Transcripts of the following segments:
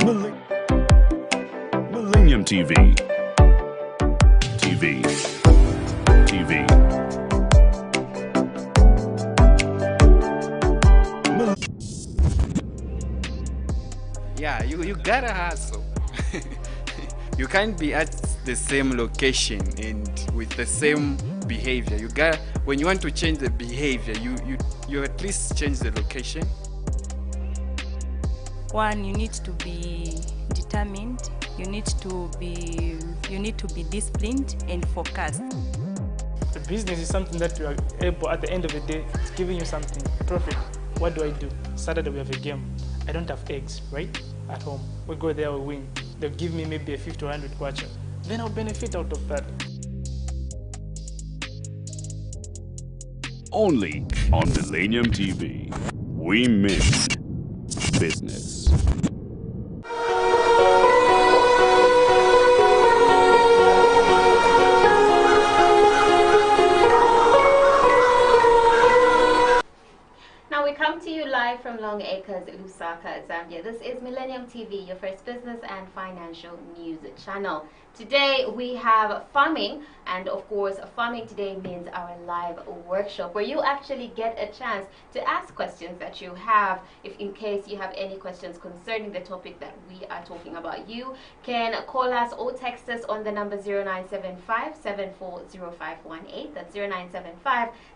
Millennium TV. TV. TV. Yeah, you gotta hustle. You can't be at the same location and with the same behavior. You gotta, when you want to change the behavior, you at least change the location. One, you need to be determined. You need to be disciplined and focused. The business is something that you are able, at the end of the day, it's giving you something, profit. What do? Saturday we have a game. I don't have eggs, right? At home. We go there, we win. They'll give me maybe a 50 or 100 kwacha. Then I'll benefit out of that. Only on Millennium TV. We miss business. Now we come to you live from Long Acres, Lusaka, Zambia. This is Millennium TV, your first business and financial news channel. Today we have farming, and of course farming today means our live workshop where you actually get a chance to ask questions that you have. If in case you have any questions concerning the topic that we are talking about, you can call us or text us on the number 0975-740518. That's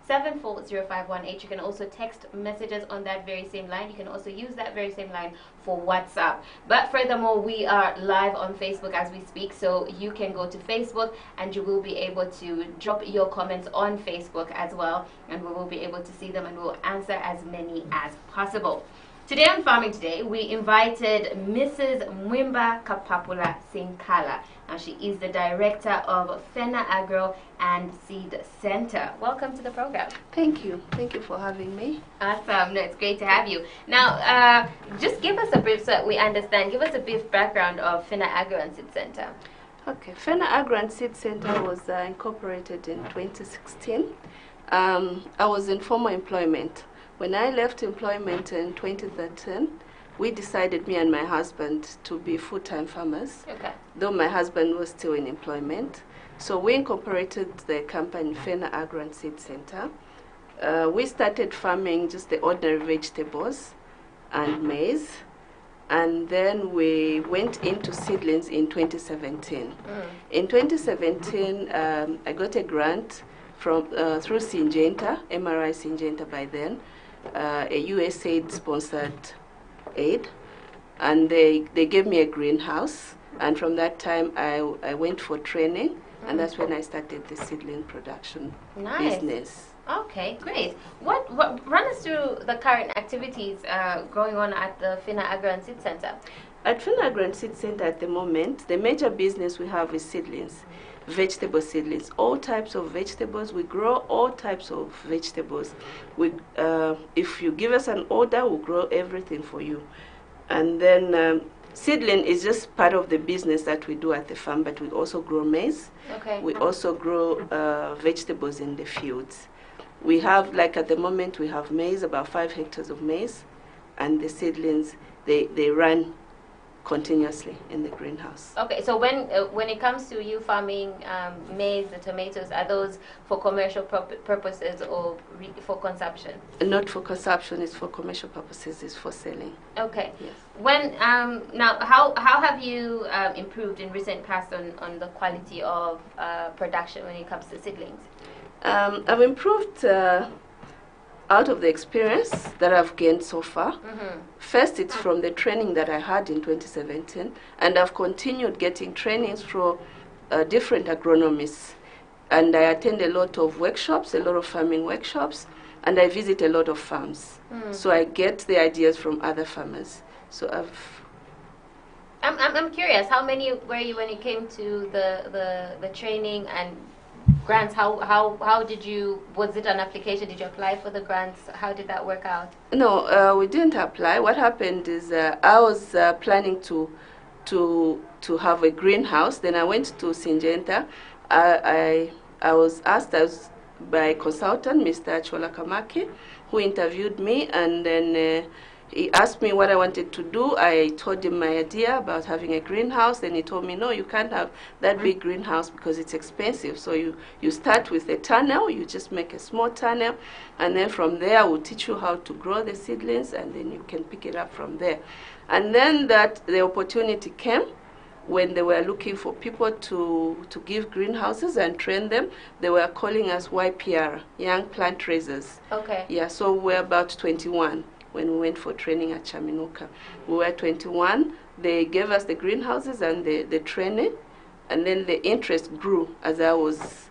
0975-740518. You can also text messages on that very same line. You can also use that very same line for WhatsApp. But furthermore, we are live on Facebook as we speak, so you can go to Facebook and you will be able to drop your comments on Facebook as well, and we will be able to see them and we will answer as many as possible. Today on Farming Today, we invited Mrs. Mwimba Kapapula Sinkala. Now she is the director of Fena Agro and Seed Center. Welcome to the program. Thank you. Thank you for having me. Awesome. No, it's great to have you. Now, just give us a brief, so that we understand, give us a brief background of Fena Agro and Seed Center. Okay, Fena Agro and Seed Center was incorporated in 2016. I was in formal employment. When I left employment in 2013, we decided, me and my husband, to be full-time farmers, though my husband was still in employment. So we incorporated the company Fena Agro and Seed Center. We started farming just the ordinary vegetables and maize, and then we went into seedlings in 2017. In 2017, I got a grant from through Syngenta, MRI Syngenta by then, a USAID-sponsored aid, and they gave me a greenhouse, and from that time I went for training, and that's when I started the seedling production business. Okay, great. What run us through the current activities going on at the Fena Agro and Seed Center? At Fena Agro and Seed Center at the moment, the major business we have is seedlings. Vegetable seedlings, all types of vegetables. We grow all types of vegetables. If you give us an order, we'll grow everything for you. And then seedling is just part of the business that we do at the farm, but we also grow maize. We also grow vegetables in the fields. We have, like at the moment, we have maize, about 5 hectares of maize, and the seedlings, they run continuously in the greenhouse. Okay, so when it comes to you farming maize, the tomatoes, are those for commercial purposes or for consumption? Not for consumption, it's for commercial purposes, it's for selling. Okay. Yes. When now, how have you improved in recent past on the quality of production when it comes to seedlings? I've improved out of the experience that I've gained so far. First, it's from the training that I had in 2017, and I've continued getting trainings from different agronomists. And I attend a lot of workshops, a lot of farming workshops, and I visit a lot of farms. So I get the ideas from other farmers. So I'm curious, how many were you when it came to the training and grants? How did you, was it an application? Did you apply for the grants? How did that work out? No, we didn't apply. What happened is I was planning to have a greenhouse. Then I went to Syngenta. I was asked by a consultant, Mr. Chola Kamaki, who interviewed me, and then He asked me what I wanted to do. I told him my idea about having a greenhouse, and he told me, no, you can't have that big greenhouse because it's expensive. So you start with a tunnel, you just make a small tunnel, and then from there we'll teach you how to grow the seedlings, and then you can pick it up from there. And then the opportunity came when they were looking for people to give greenhouses and train them. They were calling us YPR, Young Plant Raisers. Okay. Yeah, so we were about 21 when we went for training at Chaminuka. We were 21. They gave us the greenhouses and the training, and then the interest grew as I was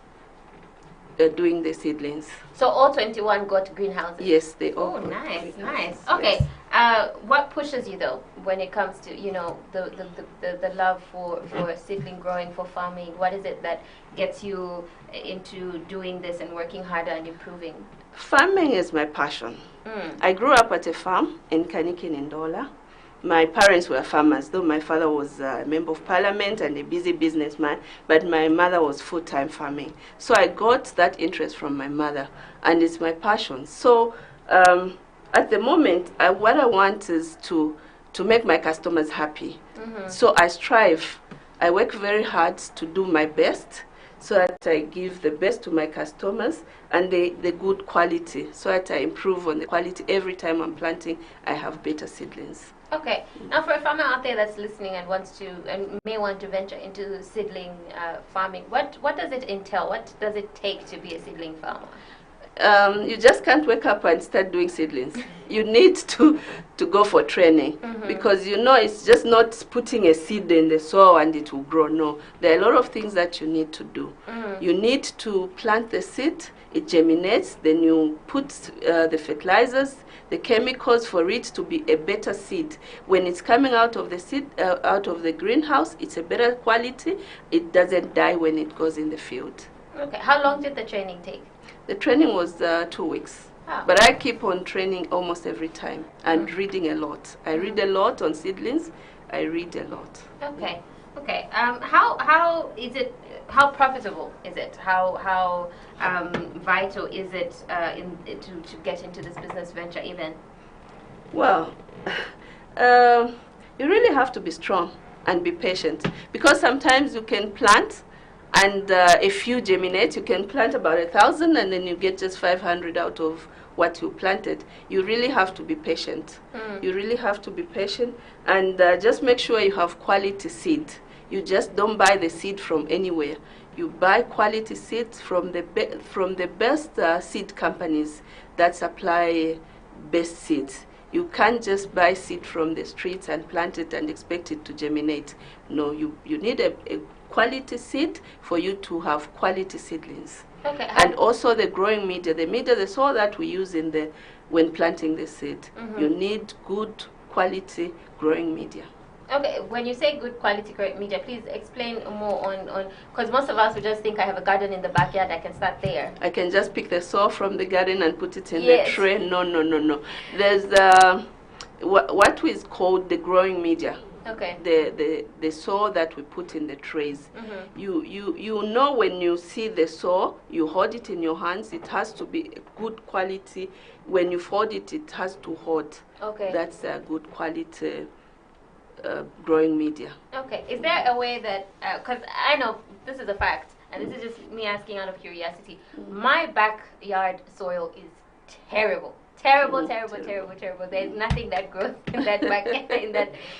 doing the seedlings. So all 21 got greenhouses? Yes, they all Oh, got nice, nice. greenhouses, Okay. yes. What pushes you though when it comes to the love for seedling growing, for farming? What is it that gets you into doing this and working harder and improving? Farming is my passion. I grew up at a farm in Kaniki Ndola. My parents were farmers, though my father was a member of parliament and a busy businessman, but my mother was full-time farming. So I got that interest from my mother, and it's my passion. So at the moment, what I want is to make my customers happy. So I strive. I work very hard to do my best so that I give the best to my customers and the good quality, so that I improve on the quality. Every time I'm planting, I have better seedlings. Okay. Now, for a farmer out there that's listening and may want to venture into seedling farming, what does it entail? What does it take to be a seedling farmer? You just can't wake up and start doing seedlings. You need to go for training, because it's just not putting a seed in the soil and it will grow. No, there are a lot of things that you need to do. You need to plant the seed, it germinates, then you put the fertilizers, the chemicals for it to be a better seed. When it's coming out of the seed, out of the greenhouse, it's a better quality. It doesn't die when it goes in the field. Okay. How long did the training take? The training was 2 weeks. Ah. But I keep on training almost every time and reading a lot. I read a lot on seedlings. I read a lot. Okay. Okay. How is it? How profitable is it? How vital is it to get into this business venture even? Well, you really have to be strong and be patient, because sometimes you can plant and if you germinate, you can plant about 1,000 and then you get just 500 out of what you planted. You really have to be patient. You really have to be patient, and just make sure you have quality seed. You just don't buy the seed from anywhere. You buy quality seeds from the best seed companies that supply best seeds. You can't just buy seed from the streets and plant it and expect it to germinate. No, you need a quality seed for you to have quality seedlings. Okay. And also the growing media, the soil that we use when planting the seed. You need good quality growing media. Okay, when you say good quality growing media, please explain more on because most of us would just think I have a garden in the backyard, I can start there. I can just pick the soil from the garden and put it in Yes. the tray. No. There's what is called the growing media. Okay. The soil that we put in the trays. You know, when you see the soil, you hold it in your hands. It has to be good quality. When you fold it, it has to hold. Okay. That's a good quality growing media. Okay. Is there a way that because I know this is a fact, and this is just me asking out of curiosity. My backyard soil is terrible. Terrible. There's nothing that grows in that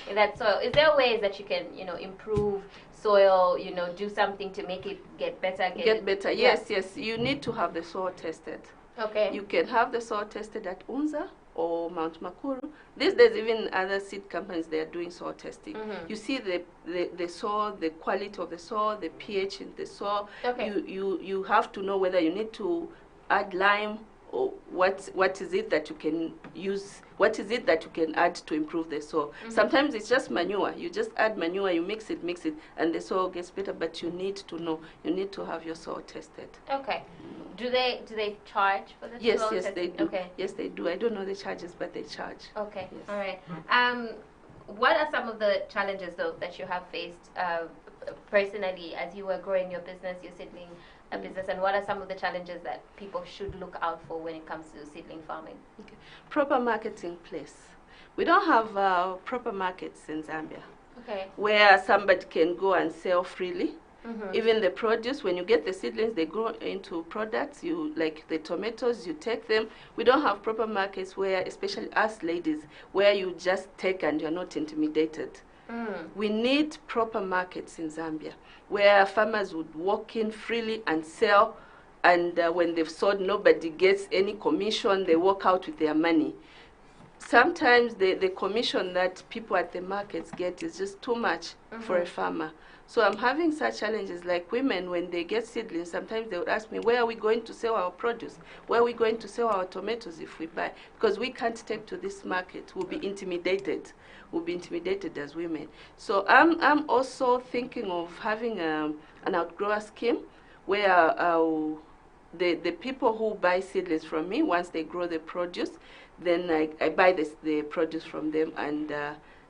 in that soil. Is there ways that you can, improve soil, do something to make it get better? Get better. Yes. You need to have the soil tested. Okay. You can have the soil tested at UNZA or Mount Makuru. These days, even other seed companies, they are doing soil testing. You see the soil, the quality of the soil, the pH in the soil. Okay. You have to know whether you need to add lime, or what is it that you can use, what is it that you can add to improve the soil. Sometimes it's just manure. You just add manure, you mix it, and the soil gets better, but you need to know. You need to have your soil tested. Okay. Do they charge for the Yes, soil yes, testing? they do. Okay. Yes, they do. I don't know the charges, but they charge. Okay. Yes. All right. What are some of the challenges though that you have faced personally as you were growing your business, your seedling business, and what are some of the challenges that people should look out for when it comes to seedling farming? Okay. Proper marketing place. We don't have proper markets in Zambia Okay. where somebody can go and sell freely. Mm-hmm. Even the produce, when you get the seedlings, they grow into products. You like the tomatoes, you take them. We don't have proper markets where, especially us ladies, where you just take and you're not intimidated. We need proper markets in Zambia where farmers would walk in freely and sell, and when they've sold, nobody gets any commission. They walk out with their money. Sometimes the commission that people at the markets get is just too much for a farmer. So I'm having such challenges, like women, when they get seedlings, sometimes they would ask me, where are we going to sell our produce? Where are we going to sell our tomatoes if we buy? Because we can't take to this market. We'll be intimidated. We'll be intimidated as women. So I'm also thinking of having an outgrower scheme where the people who buy seedlings from me, once they grow the produce, then I buy the produce from them and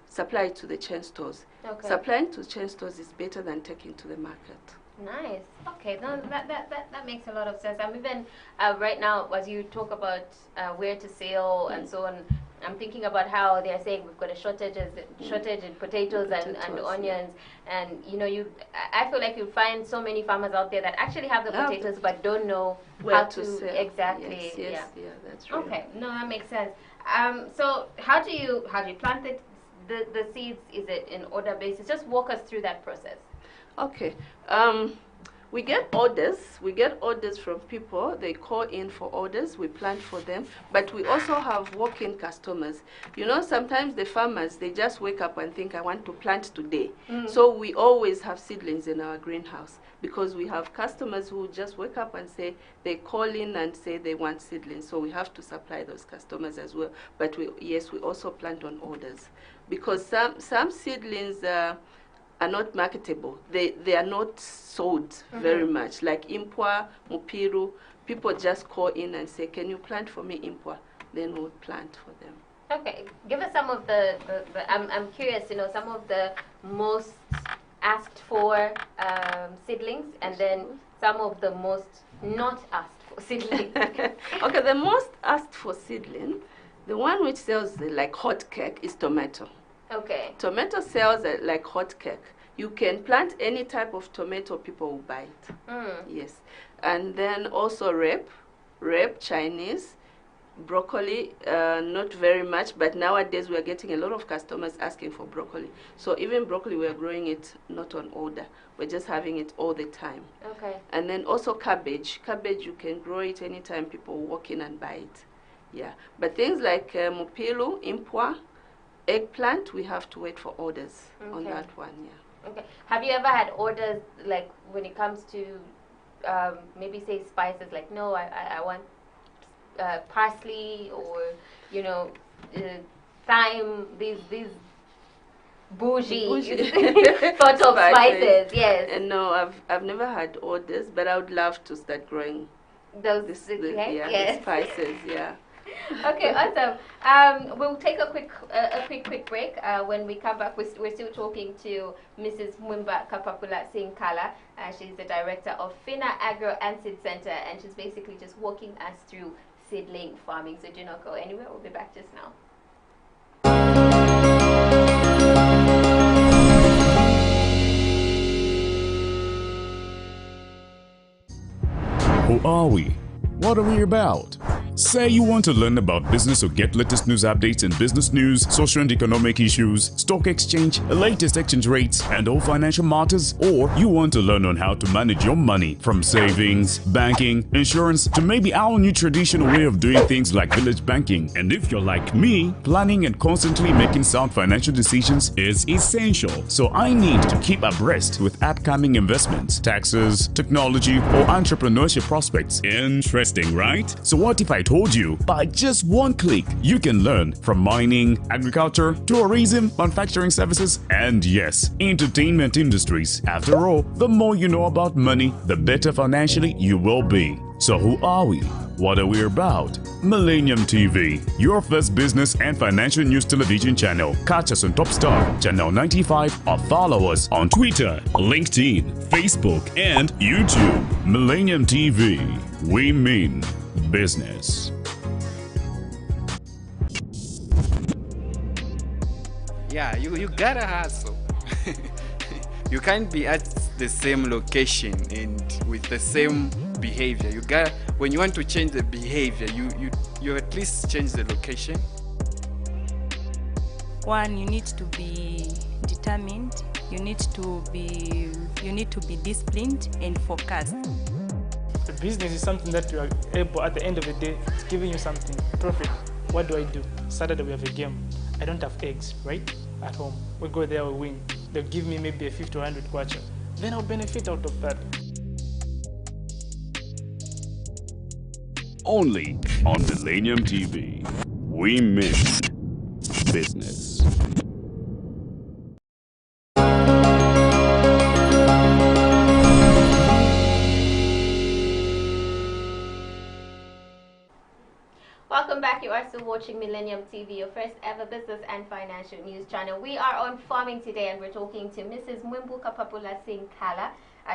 supply it to the chain stores. Okay. Supplying to chain stores is better than taking to the market. Nice. Okay, no, that makes a lot of sense. I'm even right now, as you talk about where to sell and so on, I'm thinking about how they are saying we've got a shortage in potatoes and onions, and you know, I feel like you find so many farmers out there that actually have the potatoes but don't know Where how to sell. exactly. Yes, yeah, that's right. Okay, no, that makes sense. So how do you plant the seeds? Is it in order basis? Just walk us through that process. Okay. We get orders. We get orders from people. They call in for orders. We plant for them. But we also have walk-in customers. You know, sometimes the farmers, they just wake up and think, I want to plant today. So we always have seedlings in our greenhouse because we have customers who just wake up and say, they call in and say they want seedlings. So we have to supply those customers as well. But we also plant on orders because some seedlings are not marketable. They are not sold very much. Like Impwa, Mupiru, people just call in and say, can you plant for me Impwa? Then we'll plant for them. Okay, give us some of the I'm curious, you know, some of the most asked for seedlings, and then some of the most not asked for seedlings. Okay, the most asked for seedling, the one which sells like hot cake is tomato. Okay. Tomato sells like hot cake. You can plant any type of tomato, people will buy it. Yes. And then also rape, Chinese, broccoli, not very much, but nowadays we are getting a lot of customers asking for broccoli. So even broccoli, we are growing it not on order. We're just having it all the time. Okay. And then also cabbage. Cabbage, you can grow it anytime, people walk in and buy it. Yeah. But things like mupilu, impwa, eggplant, we have to wait for orders on that one, yeah. Okay. Have you ever had orders, like when it comes to maybe say spices, like no, I want parsley or, you know, thyme, these bougie sort of spices, yes. And no, I've never had orders, but I would love to start growing those the spices, yeah. Okay, awesome. We'll take a quick break. When we come back, we're still talking to Mrs. Mwimba Kapapula Sinkala. She's the director of Fina Agro and Seed Center, and she's basically just walking us through seedling farming. So do not go anywhere. We'll be back just now. Who are we? What are we about? Say you want to learn about business or get latest news updates in business news, social and economic issues, stock exchange, latest exchange rates, and all financial matters, or you want to learn on how to manage your money from savings, banking, insurance, to maybe our new traditional way of doing things like village banking. And if you're like me, planning and constantly making sound financial decisions is essential. So I need to keep abreast with upcoming investments, taxes, technology, or entrepreneurship prospects. Interesting, right? So what if I told you by just one click you can learn from mining, agriculture, tourism, manufacturing services, and yes, entertainment industries. After all, the more you know about money, the better financially you will be. So who are we? What are we about? Millennium TV, your first business and financial news television channel. Catch us on Top Star, Channel 95, or follow us on Twitter, LinkedIn, Facebook, and YouTube. Millennium TV, we mean business. Yeah, you gotta hustle. You can't be at the same location and with the same behavior. When you want to change the behavior, you at least change the location. One, you need to be determined. You need to be disciplined and focused. The business is something that you are able, at the end of the day, it's giving you something, profit. What do I do? Saturday we have a game. I don't have eggs, right? At home. We go there, we win. They'll give me maybe a 50 or 100 kwacha. Then I'll benefit out of that. Only on Millennium TV. We missed business. Welcome back. You are still watching Millennium TV, your first ever business and financial news channel. We are on farming today and we're talking to Mrs. Mwimbuka Papula Singh Kala.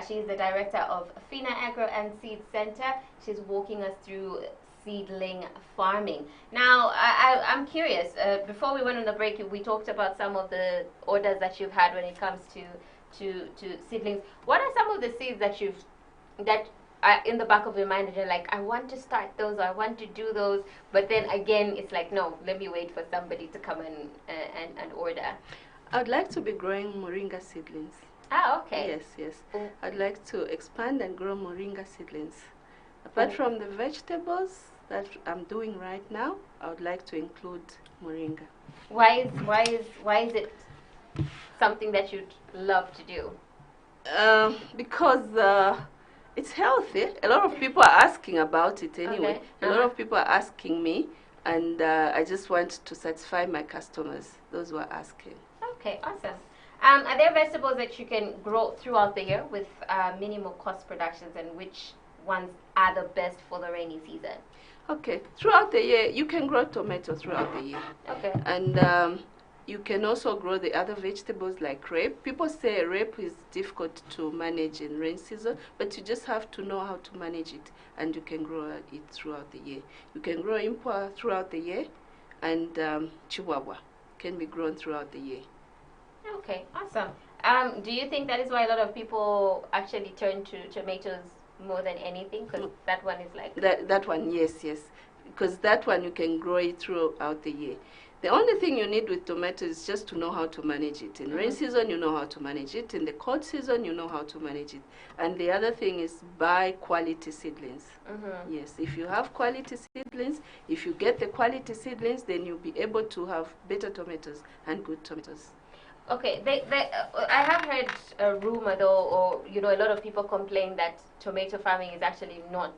She is the director of FINA Agro and Seed Center. She's walking us through seedling farming. Now, I'm curious, before we went on the break, we talked about some of the orders that you've had when it comes to seedlings. What are some of the seeds that in the back of your mind, you're like, I want to start those, or I want to do those, but then again, it's like, no, let me wait for somebody to come and order? I'd like to be growing moringa seedlings. Ah, okay. Yes, yes. I'd like to expand and grow moringa seedlings. Apart from the vegetables that I'm doing right now, I would like to include moringa. Why is it something that you'd love to do? Because it's healthy. A lot of people are asking about it anyway. Okay. A lot of people are asking me, and I just want to satisfy my customers, those who are asking. Okay, awesome. Are there vegetables that you can grow throughout the year with minimal cost productions, and which ones are the best for the rainy season? Okay, throughout the year, you can grow tomato throughout the year. Okay. And you can also grow the other vegetables like rape. People say rape is difficult to manage in rain season, but you just have to know how to manage it, and you can grow it throughout the year. You can grow impua throughout the year, and chihuahua can be grown throughout the year. Okay, awesome. Do you think that is why a lot of people actually turn to tomatoes more than anything? Because that one is like... That one, yes. Because that one you can grow it throughout the year. The only thing you need with tomato is just to know how to manage it. In rain season, you know how to manage it. In the cold season, you know how to manage it. And the other thing is buy quality seedlings. Yes, if you have quality seedlings, if you get the quality seedlings, then you'll be able to have better tomatoes and good tomatoes. Okay, I have heard a rumor though, or a lot of people complain that tomato farming is actually not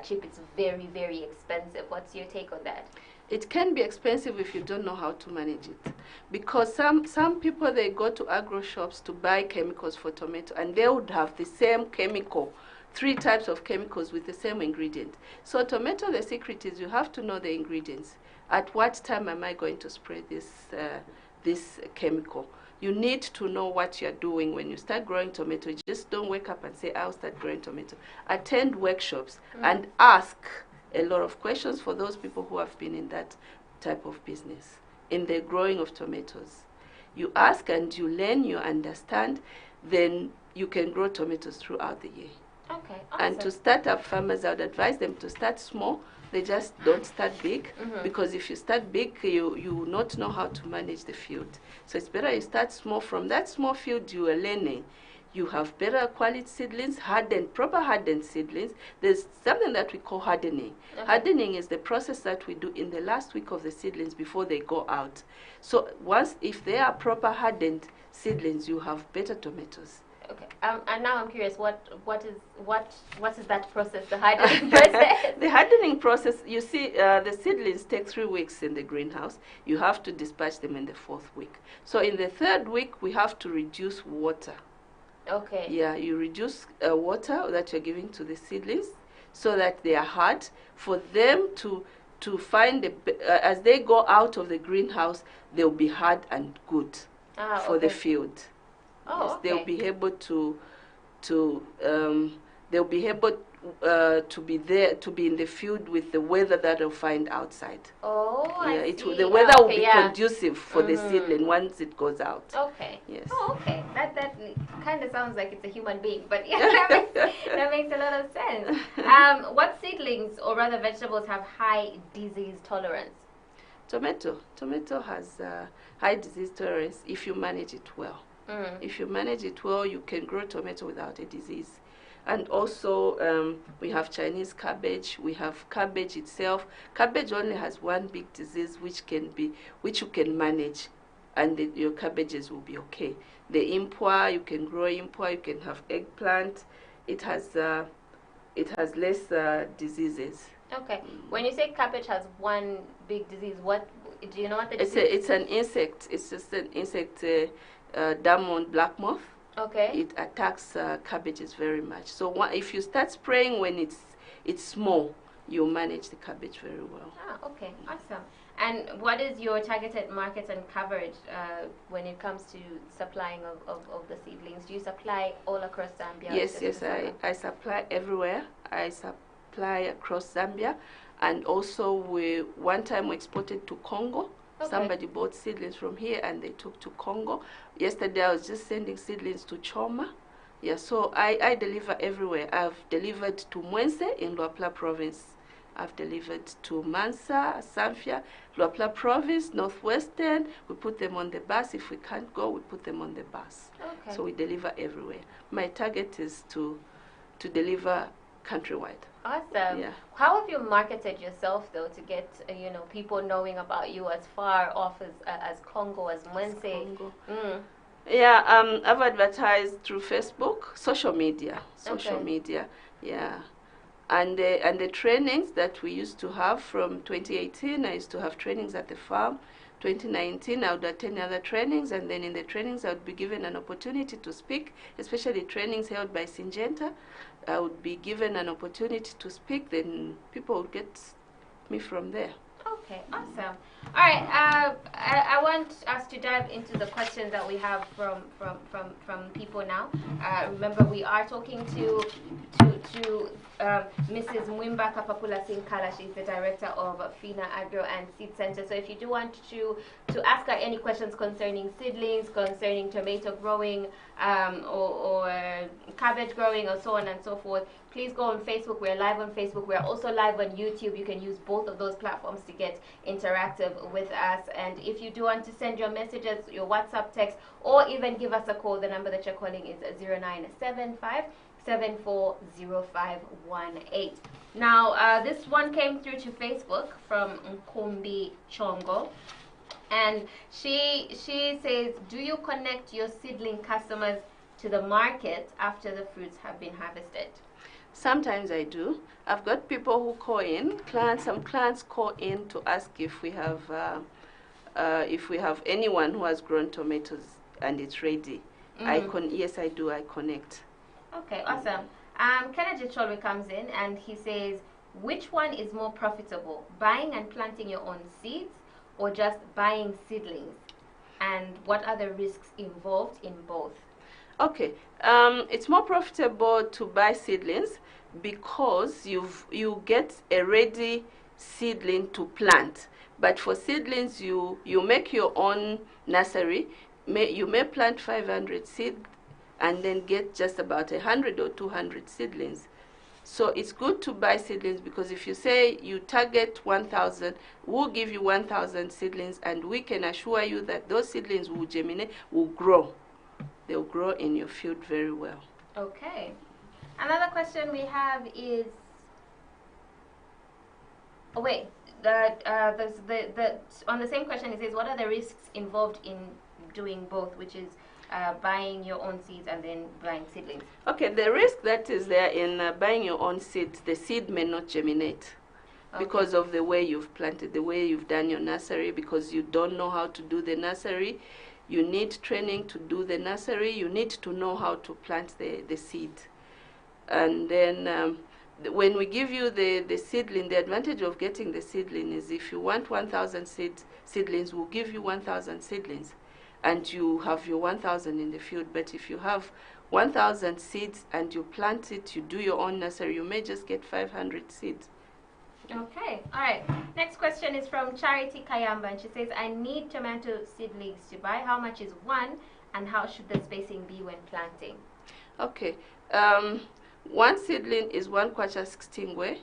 cheap. It's very, very expensive. What's your take on that? It can be expensive if you don't know how to manage it, because some people, they go to agro shops to buy chemicals for tomato, and they would have the same chemical, 3 types of chemicals with the same ingredient. So tomato, the secret is you have to know the ingredients. At what time am I going to spray this chemical? You need to know what you're doing when you start growing tomato. Just don't wake up and say, I'll start growing tomato. Attend workshops and ask a lot of questions for those people who have been in that type of business, in the growing of tomatoes. You ask and you learn, you understand, then you can grow tomatoes throughout the year. Okay, awesome. And to start up farmers, I would advise them to start small. They just don't start big, because if you start big, you will not know how to manage the field. So it's better you start small. From that small field you are learning, you have better quality seedlings, proper hardened seedlings. There's something that we call hardening. Okay. Hardening is the process that we do in the last week of the seedlings before they go out. So if they are proper hardened seedlings, you have better tomatoes. Okay. And now I'm curious, what is that process, the hardening process? The hardening process, you see, the seedlings take 3 weeks in the greenhouse. You have to dispatch them in the 4th week. So in the 3rd week, we have to reduce water. Okay. Yeah, you reduce water that you're giving to the seedlings so that they are hard for them to find, as they go out of the greenhouse, they'll be hard and good for the field. Oh, yes, okay. They'll be able to be there, to be in the field with the weather that I'll find outside. Oh, Yeah, I see. the weather will be yeah. conducive for the seedling once it goes out. Okay. Yes. Oh, okay. That kind of sounds like it's a human being, but yeah, that makes a lot of sense. What seedlings or rather vegetables have high disease tolerance? Tomato has high disease tolerance if you manage it well. If you manage it well, you can grow tomato without a disease. And also, we have Chinese cabbage. We have cabbage itself. Cabbage only has one big disease, which you can manage, and your cabbages will be okay. The impua, you can grow impua. You can have eggplant. It has less diseases. Okay. When you say cabbage has one big disease, what do you know what the disease? It's an insect. It's just an insect, diamond black moth. Okay. It attacks cabbages very much. So if you start spraying when it's small, you manage the cabbage very well. Ah, okay, awesome. And what is your targeted market and coverage when it comes to supplying of the seedlings? Do you supply all across Zambia? Yes, I supply everywhere. I supply across Zambia, and also one time we exported to Congo. Okay. Somebody bought seedlings from here and they took to Congo. Yesterday I was just sending seedlings to Choma. Yeah, so I deliver everywhere. I've delivered to Mwense in Luapula province. I've delivered to Mansa, Samfia, Luapula province, Northwestern. We put them on the bus. If we can't go, we put them on the bus. Okay. So we deliver everywhere. My target is to deliver countrywide. Awesome. Yeah. How have you marketed yourself though to get people knowing about you as far off as Congo, as Mwense? Congo. Yeah, I've advertised through Facebook, social media, yeah. And the trainings that we used to have from 2018, I used to have trainings at the farm. 2019, I would attend other trainings, and then in the trainings, I would be given an opportunity to speak, especially trainings held by Syngenta. I would be given an opportunity to speak, then people would get me from there. Okay, awesome. All right, I want us to dive into the questions that we have from people now. Remember, we are talking to Mrs. Mwimba Kapapula Sinkala. She's the director of FINA Agro and Seed Center. So if you do want to ask her any questions concerning seedlings, concerning tomato growing, or cabbage growing, or so on and so forth, please go on Facebook. We're live on Facebook. We're also live on YouTube. You can use both of those platforms to get interactive with us. And if you do want to send your messages, your WhatsApp text, or even give us a call, the number that you're calling is 0975-740518. Now, this one came through to Facebook from Nkumbi Chongo. And she says, do you connect your seedling customers to the market after the fruits have been harvested? Sometimes I do. I've got people who call in. Some clients call in to ask if we have anyone who has grown tomatoes and it's ready. Yes, I do. I connect. Okay, awesome. Kennedy Cholwe comes in and he says, which one is more profitable, buying and planting your own seeds or just buying seedlings? And what are the risks involved in both? Okay, it's more profitable to buy seedlings because you get a ready seedling to plant. But for seedlings, you make your own nursery. You may plant 500 seeds and then get just about 100 or 200 seedlings. So it's good to buy seedlings because if you say you target 1,000, we'll give you 1,000 seedlings, and we can assure you that those seedlings will germinate, will grow. They'll grow in your field very well. Okay. Another question we have is, on the same question it says, what are the risks involved in doing both, which is buying your own seeds and then buying seedlings? Okay, the risk that is there in buying your own seeds, the seed may not germinate. Okay. Because of the way you've planted, the way you've done your nursery, because you don't know how to do the nursery. You need training to do the nursery. You need to know how to plant the seed. And then when we give you the seedling, the advantage of getting the seedling is if you want 1,000 seedlings, we'll give you 1,000 seedlings. and you have your 1,000 in the field. But if you have 1,000 seeds and you plant it, you do your own nursery, you may just get 500 seeds. Okay, all right. Next question is from Charity Kayamba, and she says, I need tomato seedlings to buy. How much is one, and how should the spacing be when planting? Okay, one seedling is 1/4 ngwe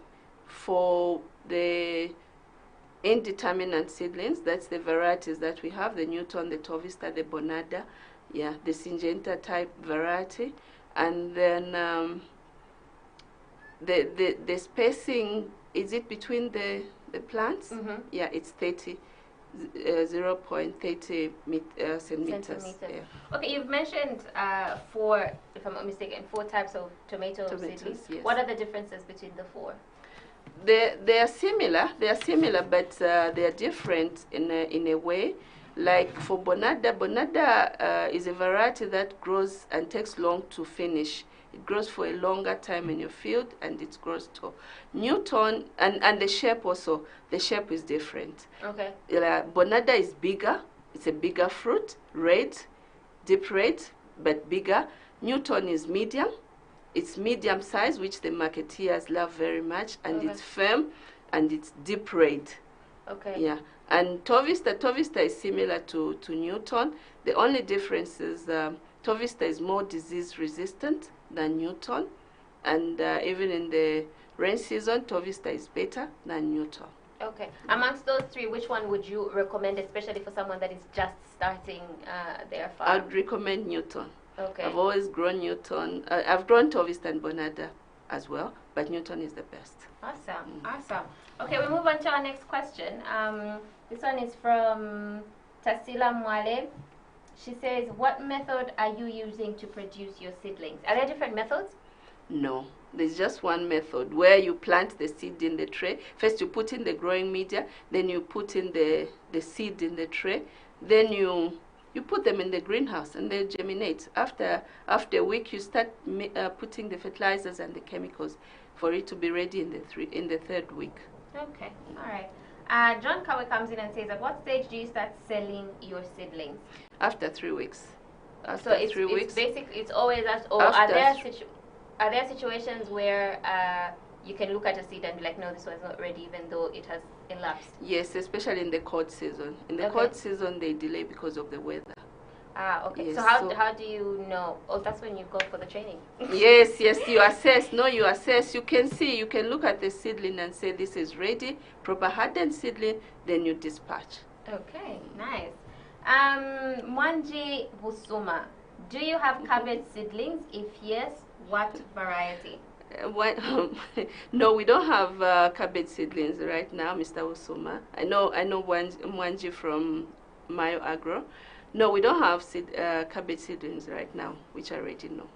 for the indeterminate seedlings. That's the varieties that we have: the Newton, the Tovista, the Bonada, yeah, the Syngenta type variety. And then the spacing, is it between the plants? Mm-hmm. Yeah, it's 0.30 centimeters. Yeah. Okay, you've mentioned four, if I'm not mistaken, 4 types of tomatoes, seedlings. Yes. What are the differences between the 4? They are similar. They are similar, but they are different in a way. Like for Bonada, Bonada is a variety that grows and takes long to finish. It grows for a longer time in your field, and it grows tall. Newton, and the shape also, the shape is different. Okay. Bonada is bigger. It's a bigger fruit, red, deep red, but bigger. Newton is medium. It's medium size, which the marketeers love very much, and Okay. it's firm, and it's deep red. Okay. Yeah. And Tovista is similar to Newton. The only difference is Tovista is more disease resistant than Newton, and even in the rain season, Tovista is better than Newton. Okay. Amongst those 3, which one would you recommend, especially for someone that is just starting their farm? I'd recommend Newton. Okay. I've always grown Newton. I've grown Tovista and Bonada as well, but Newton is the best. Awesome. Awesome. Okay, we move on to our next question. This one is from Tasila Mwale. She says, what method are you using to produce your seedlings? Are there different methods? No, there's just one method where you plant the seed in the tray. First you put in the growing media, then you put in the seed in the tray, then you put them in the greenhouse and they germinate. After a week you start putting the fertilizers and the chemicals for it to be ready in the 3rd week. Okay, all right. John Kawe comes in and says, at what stage do you start selling your seedlings? After 3 weeks. After So it's 3 weeks. basically, it's always that, or After are there situations where you can look at a seed and be like, no, this one's not ready, even though it has elapsed? Yes, especially in the cold season. In the Okay. cold season, they delay because of the weather. Okay. Yes, So how do you know? Oh, that's when you go for the training. Yes, you assess. No, you assess. You can see, you can look at the seedling and say this is ready, proper hardened seedling, then you dispatch. Okay, nice. Mwanji Busuma, do you have cabbage seedlings? If yes, what variety? No, we don't have cabbage seedlings right now, Mr. Usuma. I know Mwanji from Mayo Agro. No, we don't have cabbage seedlings right now, which I already know.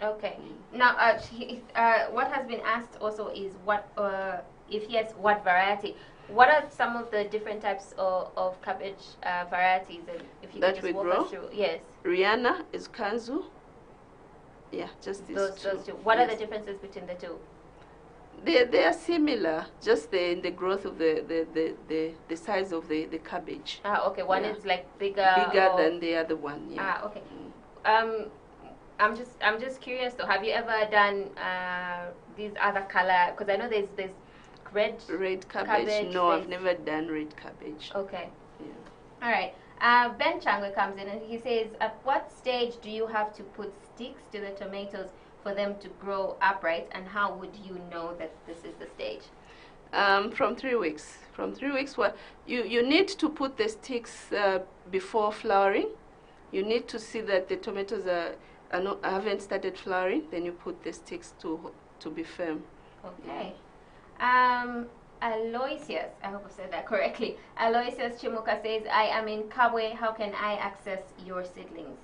Okay. Now, what has been asked also is what, if yes, what variety? What are some of the different types of cabbage varieties? And if you That could we just walk grow? us through. Yes. Rihanna is Kanzu. Yeah, just these Those two. What are the differences between the two? They are similar, just in the growth of the size of the cabbage. Okay. One Yeah. is like bigger. Bigger than the other one. Yeah. Okay. I'm just curious though. Have you ever done these other color? Because I know there's red. Red cabbage? No, I've there's- never done red cabbage. Okay. Yeah. All right. Ben Changwe comes in and he says, at what stage do you have to put sticks to the tomatoes for them to grow upright, and how would you know that this is the stage? From 3 weeks. From 3 weeks, you need to put the sticks before flowering. You need to see that the tomatoes haven't started flowering. Then you put the sticks to be firm. Okay. Aloysius, I hope I said that correctly. Aloysius Chimuka says, I am in Kabwe. How can I access your seedlings?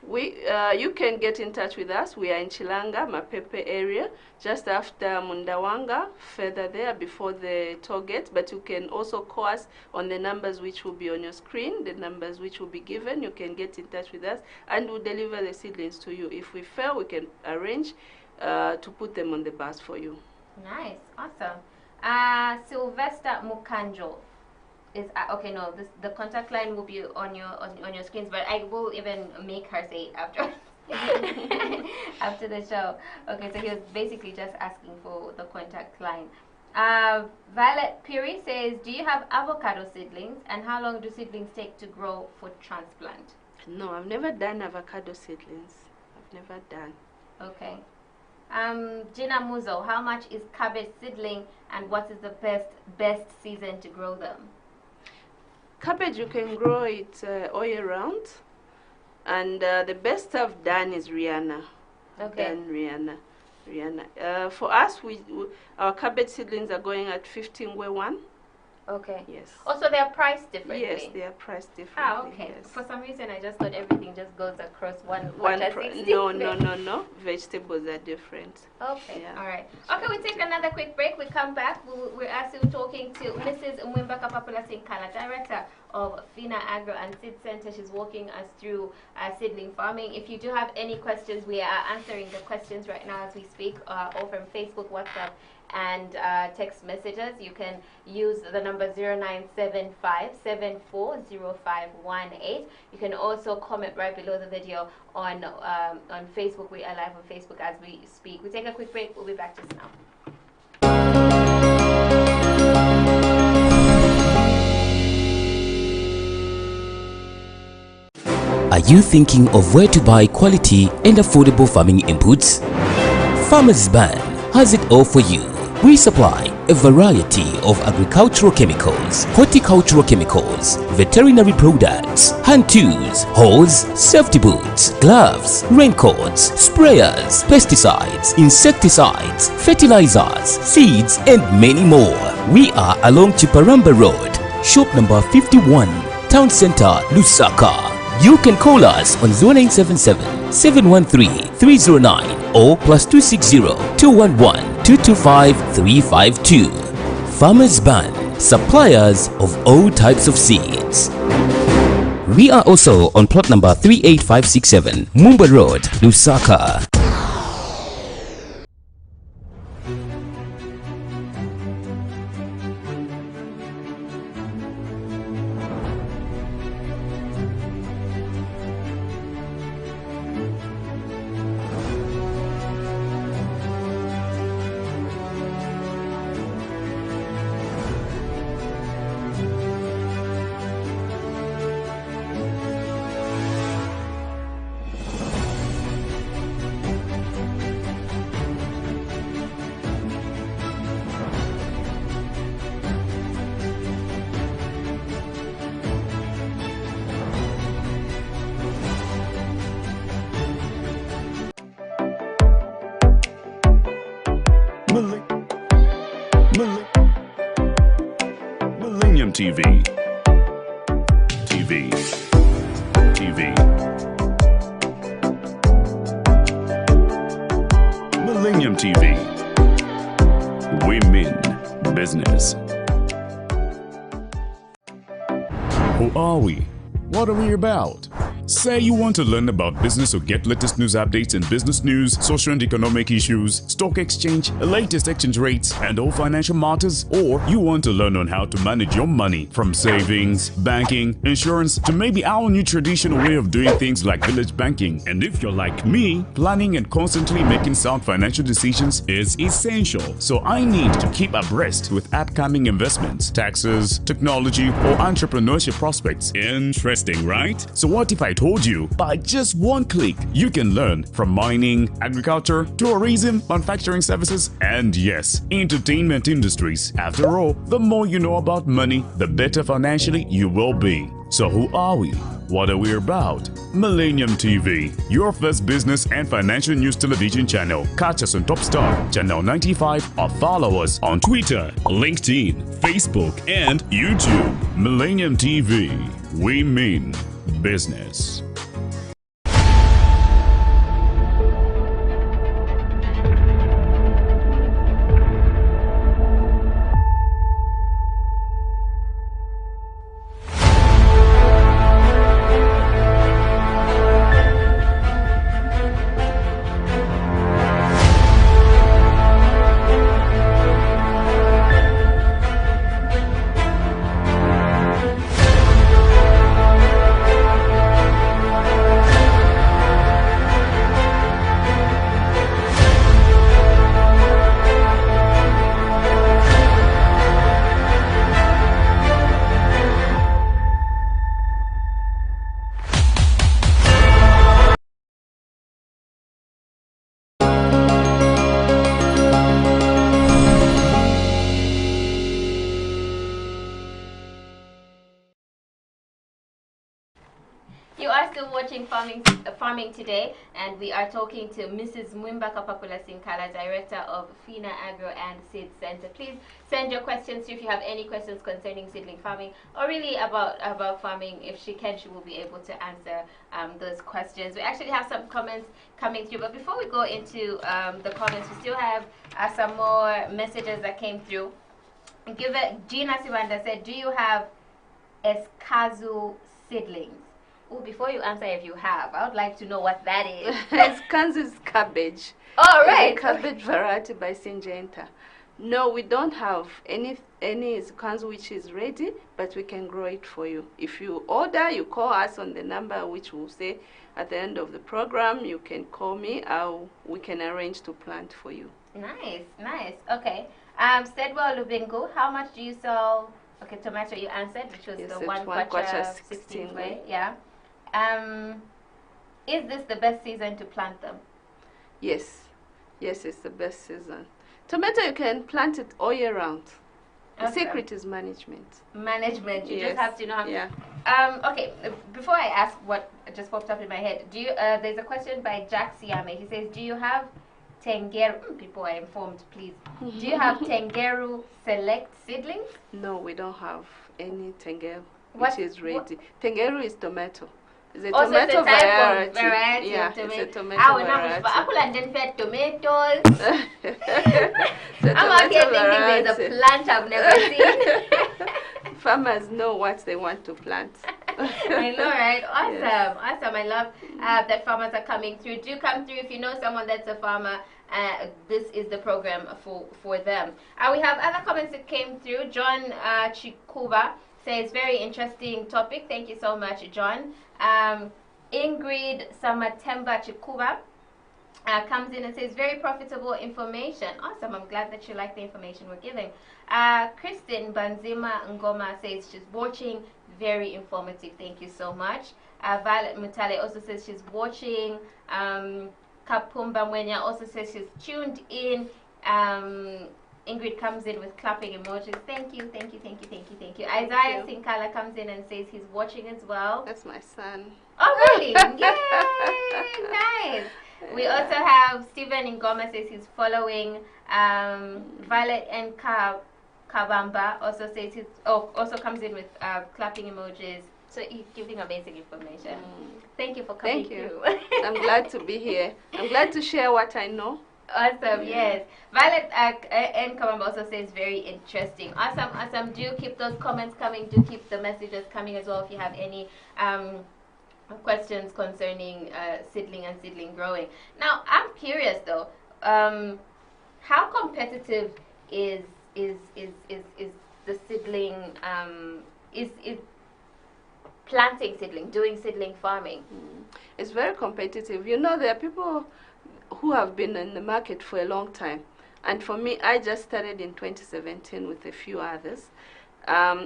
You can get in touch with us. We are in Chilanga, Mapepe area, just after Mundawanga, further there before the toll gate. But you can also call us on the numbers which will be on your screen, the numbers which will be given. You can get in touch with us and we'll deliver the seedlings to you. If we fail, we can arrange to put them on the bus for you. Nice, awesome. Sylvester Mukanjo, is okay. No, the contact line will be on your screens, but I will even make her say it after. After the show. Okay, so he was basically just asking for the contact line. Violet Puri says, do you have avocado seedlings, and how long do seedlings take to grow for transplant? No, I've never done avocado seedlings. I've never done. Okay. Gina Muzo, how much is cabbage seedling, and what is the best season to grow them? Cabbage, you can grow it all year round. And the best I've done is Rihanna. Okay. Done Rihanna. For us, our cabbage seedlings are going at 15 1. Okay. Yes. Also, they are priced differently. Yes, they are priced differently. Ah, okay. Yes. For some reason, I just thought everything just goes across one No. Vegetables are different. Okay. Yeah. All right. Okay, we take another quick break. We come back. We're actually talking to Mrs. Mwimbaka Papula Sinkala, Director of FINA Agro and Seed Center. She's walking us through seedling farming. If you do have any questions, we are answering the questions right now as we speak, or from Facebook, WhatsApp, and text messages. You can use the number 0975740518. You can also comment right below the video on Facebook. We are live on Facebook as we speak. We take a quick break. We'll be back just now. Are you thinking of where to buy quality and affordable farming inputs? Farmers Band has it all for you. We supply a variety of agricultural chemicals, horticultural chemicals, veterinary products, hand tools, hose, safety boots, gloves, raincoats, sprayers, pesticides, insecticides, fertilizers, seeds, and many more. We are along Chiparamba Road, shop number 51, Town Center, Lusaka. You can call us on 0977 713 309 or +260 211 225 352. Farmers Band, suppliers of all types of seeds. We are also on plot number 38567, Mumba Road, Lusaka. Millennium TV. Millennium TV. We mean business. Who are we? What are we about? Say you want to learn about business or get latest news updates in business news, social and economic issues, stock exchange, latest exchange rates, and all financial matters, or you want to learn on how to manage your money from savings, banking, insurance, to maybe our new traditional way of doing things like village banking. And if you're like me, planning and constantly making sound financial decisions is essential. So I need to keep abreast with upcoming investments, taxes, technology, or entrepreneurship prospects. Interesting, right? So what if I told you by just one click you can learn from mining, agriculture, tourism, manufacturing services, and yes, entertainment industries. After all, the more you know about money, the better financially you will be. So who are we? What are we about? Millennium TV, your first business and financial news television channel. Catch us on Top Star, Channel 95, or follow us on Twitter, LinkedIn, Facebook, and YouTube. Millennium TV, we mean business. still watching Farming Today, and we are talking to Mrs. Mwimba Kapapula Sinkala, Director of FINA Agro and Seed Center. Please send your questions if you have any questions concerning seedling farming or really about farming. If she can, she will be able to answer those questions. We actually have some comments coming through, but before we go into the comments, we still have some more messages that came through. Gina Siwanda said, do you have Escazu seedlings? Oh, before you answer if you have, I would like to know what that is. Escazu is cabbage. Oh, right. It's a cabbage variety by Syngenta. No, we don't have any Escazu which is ready, but we can grow it for you. If you order, you call us on the number which we'll say at the end of the program. You can call me, we can arrange to plant for you. Nice, nice. Okay. Stedwell Lubingu, how much do you sell? Okay, tomato you answered, which was the one kwacha 16 way. Yeah. Is this the best season to plant them? Yes. Yes, it's the best season. Tomato, you can plant it all year round. The secret is management. Management. You just have to know how. Yeah. Okay. Before I ask what just popped up in my head, do you? There's a question by Jack Siame. He says, "Do you have Tengeru?" People are informed, please. Do you have Tengeru Select seedlings? No, we don't have any Tengeru which is ready. Tengeru is tomato. It's a tomato variety. Yeah, of tomato. It's a tomato variety. I'm out here thinking there's a plant I've never seen. Farmers know what they want to plant. I know, right? Awesome, Yes. awesome. I love that farmers are coming through. Do come through if you know someone that's a farmer. This is the program for them. We have other comments that came through. John Chikuba says, very interesting topic. Thank you so much, John. Ingrid Samatemba Chikuba comes in and says, very profitable information. Awesome. I'm glad that you like the information we're giving. Kristen Banzima Ngoma says she's watching. Very informative. Thank you so much. Violet Mutale also says she's watching. Kapumba Mwenya also says she's tuned in. Ingrid comes in with clapping emojis. Thank you, thank you, thank you, thank you, thank you. Isaiah Sinkala comes in and says he's watching as well. That's my son. Oh, really? Yay! Nice. We also have Stephen Ngoma says he's following. Violet and Kabamba also says he's also comes in with clapping emojis. So he's giving amazing information. Thank you for coming through. I'm glad to be here. I'm glad to share what I know. Awesome, yes. Violet and Kabamba also says very interesting. Awesome, awesome. Do keep those comments coming. Do keep the messages coming as well if you have any questions concerning seedling and seedling growing. Now, I'm curious though, how competitive is the seedling, is planting seedling, doing seedling farming? It's very competitive. You know, there are people who have been in the market for a long time. And for me, I just started in 2017 with a few others.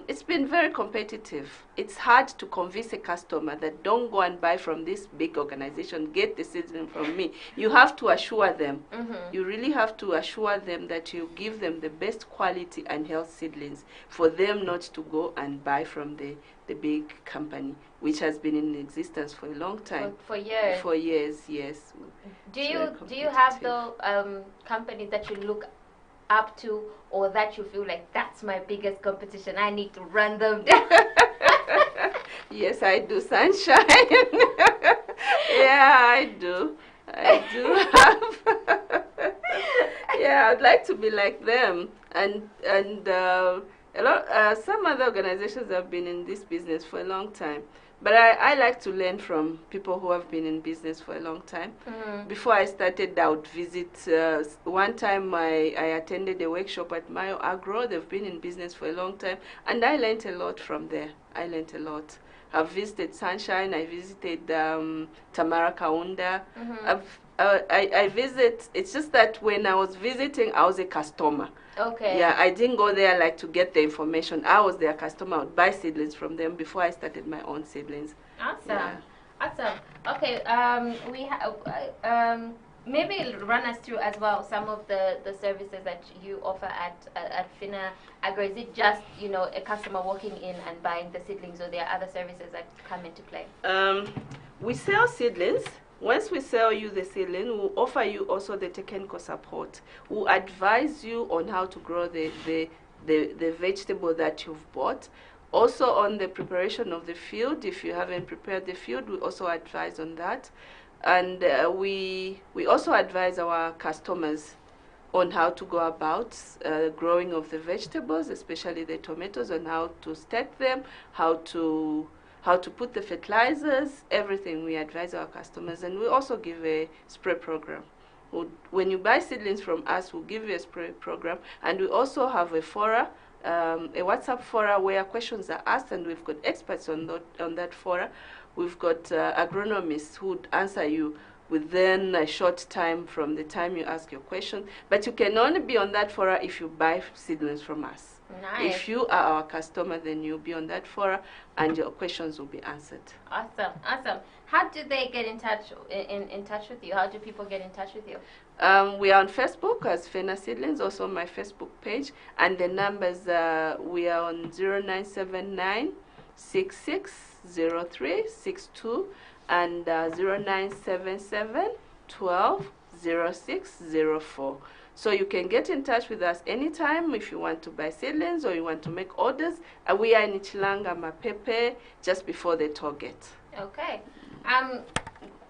It's been very competitive. It's hard to convince a customer that don't go and buy from this big organization, get the seedling from me. You have to assure them. You really have to assure them that you give them the best quality and health seedlings for them not to go and buy from the big company, which has been in existence for a long time. For years. For years, yes. Do you have the companies that you look up to, or that you feel like that's my biggest competition, I need to run them down? Yes, I do, Sunshine. Yeah, I do have. Yeah, I'd like to be like them, and some other organizations have been in this business for a long time. But I like to learn from people who have been in business for a long time. Before I started, I would visit. One time I attended a workshop at Mayo Agro. They've been in business for a long time. And I learned a lot from there. I learned a lot. I've visited Sunshine. I visited Tamara Kaunda. I visit. It's just that when I was visiting, I was a customer. Okay. Yeah, I didn't go there like to get the information. I was their customer. I would buy seedlings from them before I started my own seedlings. Awesome. Yeah. Awesome. Okay. We have maybe run us through as well some of the services that you offer at Fina Agro. Is it just a customer walking in and buying the seedlings, or there are other services that come into play? We sell seedlings. Once we sell you the seedling, we'll offer you also the technical support. We'll advise you on how to grow the vegetable that you've bought. Also on the preparation of the field. If you haven't prepared the field, we also advise on that. And we also advise our customers on how to go about growing of the vegetables, especially the tomatoes, on how to stack them, how to put the fertilizers, everything we advise our customers. And we also give a spray program. When you buy seedlings from us, we'll give you a spray program. And we also have a fora, a WhatsApp fora where questions are asked, and we've got experts on that fora. We've got agronomists who would answer you within a short time from the time you ask your question. But you can only be on that fora if you buy seedlings from us. Nice. If you are our customer, then you'll be on that fora and your questions will be answered. Awesome, awesome. How do they get in touch with you? How do people get in touch with you? We are on Facebook as Fena Seedlings, also on my Facebook page. And the numbers, we are on 0979 660362 and 0977 12 0604. So you can get in touch with us anytime if you want to buy seedlings or you want to make orders. We are in Ichilanga Mapepe, just before the toll gate. Okay.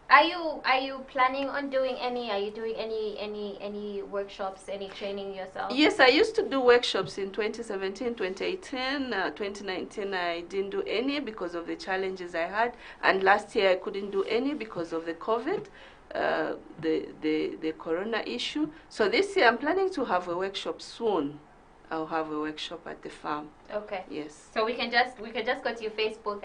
Are you planning on doing any? Are you doing any workshops, any training yourself? Yes, I used to do workshops in 2017, 2018, 2019. I didn't do any because of the challenges I had, and last year I couldn't do any because of the COVID. The corona issue. So this year I'm planning to have a workshop soon. I'll have a workshop at the farm. Okay. Yes. So we can just go to your Facebook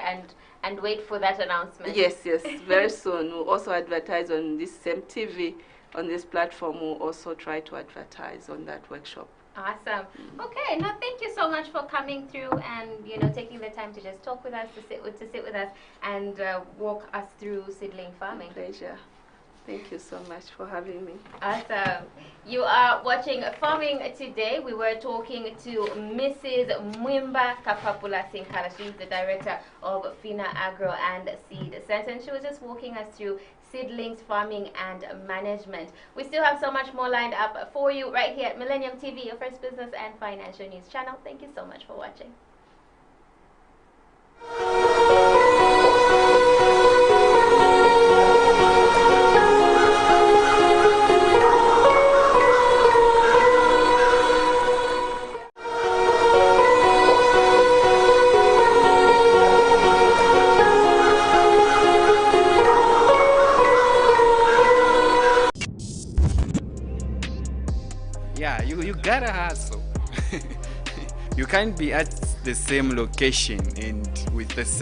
and wait for that announcement. Yes, very soon. We'll also advertise on this same TV, on this platform. We'll also try to advertise on that workshop. Awesome. Okay. Now, thank you so much for coming through and taking the time to just talk with us, to sit with us, and walk us through seedling farming. My pleasure. Thank you so much for having me. Awesome. You are watching Farming Today. We were talking to Mrs. Mwimba Kapapula Sinkala. She's the director of Fina Agro and Seed Center, and she was just walking us through seedlings, farming, and management. We still have so much more lined up for you right here at Millennium TV, your first business and financial news channel. Thank you so much for watching. Yeah, you gotta hustle. You can't be at the same location and with the same